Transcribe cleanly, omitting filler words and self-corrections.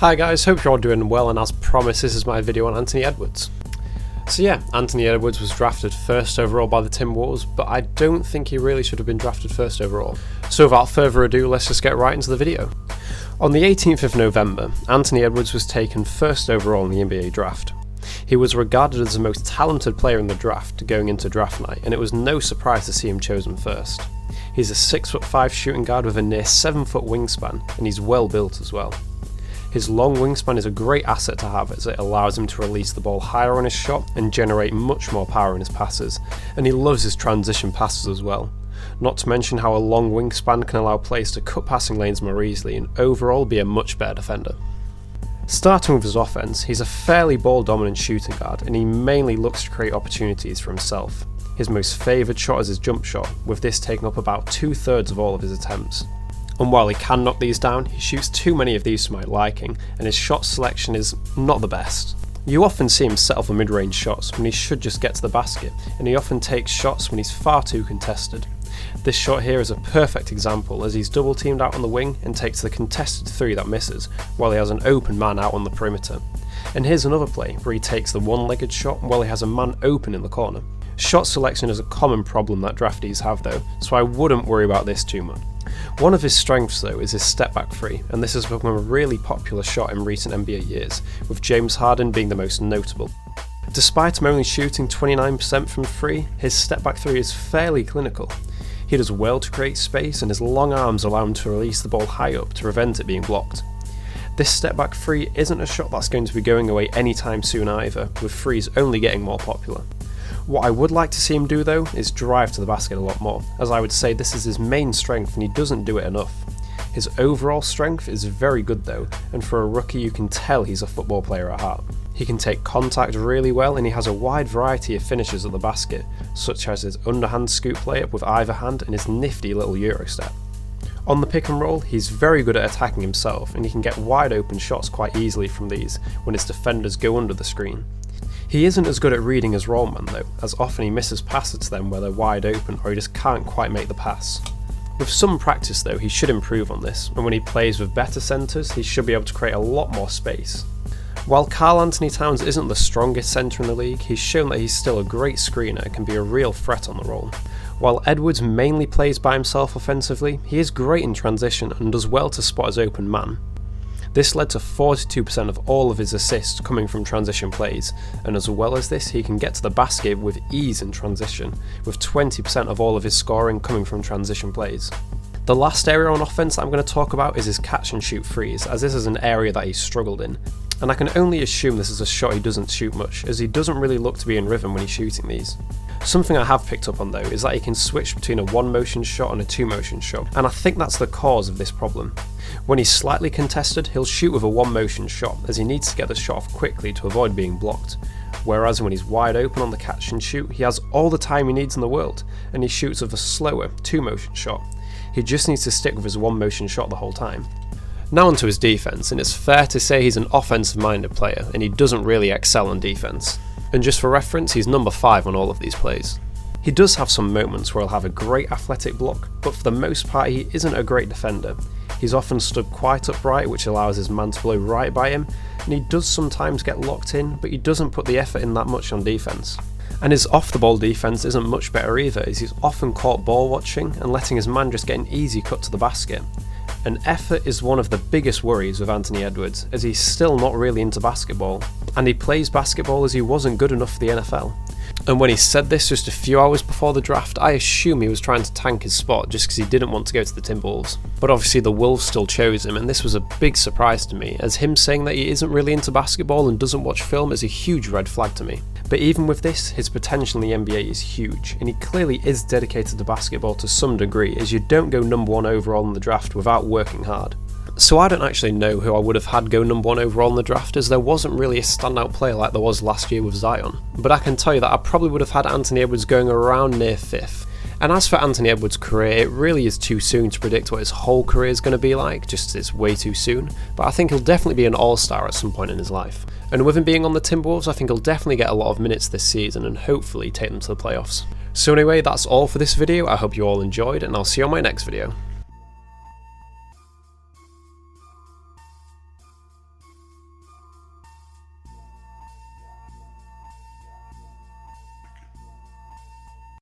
Hi guys, hope you're all doing well, and as promised, this is my video on Anthony Edwards. So yeah, Anthony Edwards was drafted first overall by the Timberwolves, but I don't think he really should have been drafted first overall. So without further ado, let's just get right into the video. On the 18th of November, Anthony Edwards was taken first overall in the NBA draft. He was regarded as the most talented player in the draft going into draft night, and it was no surprise to see him chosen first. He's a 6'5" shooting guard with a near 7-foot wingspan, and he's well built as well. His long wingspan is a great asset to have, as it allows him to release the ball higher on his shot and generate much more power in his passes, and he loves his transition passes as well. Not to mention how a long wingspan can allow players to cut passing lanes more easily and overall be a much better defender. Starting with his offense, he's a fairly ball dominant shooting guard, and he mainly looks to create opportunities for himself. His most favoured shot is his jump shot, with this taking up about 2/3 of all of his attempts. And while he can knock these down, he shoots too many of these to my liking, and his shot selection is not the best. You often see him settle for mid-range shots when he should just get to the basket, and he often takes shots when he's far too contested. This shot here is a perfect example, as he's double teamed out on the wing and takes the contested three that misses, while he has an open man out on the perimeter. And here's another play where he takes the one-legged shot while he has a man open in the corner. Shot selection is a common problem that draftees have though, so I wouldn't worry about this too much. One of his strengths though is his step back three, and this has become a really popular shot in recent NBA years, with James Harden being the most notable. Despite him only shooting 29% from three, his step back three is fairly clinical. He does well to create space, and his long arms allow him to release the ball high up to prevent it being blocked. This step back three isn't a shot that's going to be going away anytime soon either, with threes only getting more popular. What I would like to see him do though is drive to the basket a lot more, as I would say this is his main strength and he doesn't do it enough. His overall strength is very good though, and for a rookie you can tell he's a football player at heart. He can take contact really well, and he has a wide variety of finishes at the basket, such as his underhand scoop layup with either hand and his nifty little Euro step. On the pick and roll, he's very good at attacking himself, and he can get wide open shots quite easily from these when his defenders go under the screen. He isn't as good at reading his roll man though, as often he misses passes to them where they're wide open or he just can't quite make the pass. With some practice though, he should improve on this, and when he plays with better centres, he should be able to create a lot more space. While Karl-Anthony Towns isn't the strongest centre in the league, he's shown that he's still a great screener and can be a real threat on the roll. While Edwards mainly plays by himself offensively, he is great in transition and does well to spot his open man. This led to 42% of all of his assists coming from transition plays, and as well as this, he can get to the basket with ease in transition, with 20% of all of his scoring coming from transition plays. The last area on offense that I'm going to talk about is his catch and shoot threes, as this is an area that he's struggled in. And I can only assume this is a shot he doesn't shoot much, as he doesn't really look to be in rhythm when he's shooting these. Something I have picked up on though is that he can switch between a one motion shot and a two motion shot, and I think that's the cause of this problem. When he's slightly contested, he'll shoot with a one motion shot, as he needs to get the shot off quickly to avoid being blocked. Whereas when he's wide open on the catch and shoot, he has all the time he needs in the world, and he shoots with a slower two motion shot. He just needs to stick with his one motion shot the whole time. Now onto his defense, and it's fair to say he's an offensive minded player, and he doesn't really excel on defense. And just for reference, he's number 5 on all of these plays. He does have some moments where he'll have a great athletic block, but for the most part he isn't a great defender. He's often stood quite upright, which allows his man to blow right by him, and he does sometimes get locked in, but he doesn't put the effort in that much on defense. And his off the ball defense isn't much better either, as he's often caught ball watching and letting his man just get an easy cut to the basket. And effort is one of the biggest worries with Anthony Edwards, as he's still not really into basketball, and he plays basketball as he wasn't good enough for the NFL. And when he said this just a few hours before the draft, I assume he was trying to tank his spot just because he didn't want to go to the Timberwolves. But obviously the Wolves still chose him, and this was a big surprise to me, as him saying that he isn't really into basketball and doesn't watch film is a huge red flag to me. But even with this, his potential in the NBA is huge, and he clearly is dedicated to basketball to some degree, as you don't go number 1 overall in the draft without working hard. So I don't actually know who I would have had go number 1 overall in the draft, as there wasn't really a standout player like there was last year with Zion. But I can tell you that I probably would have had Anthony Edwards going around near 5th. And as for Anthony Edwards' career, it really is too soon to predict what his whole career is going to be like, just as it's way too soon. But I think he'll definitely be an all-star at some point in his life. And with him being on the Timberwolves, I think he'll definitely get a lot of minutes this season and hopefully take them to the playoffs. So anyway, that's all for this video. I hope you all enjoyed, and I'll see you on my next video.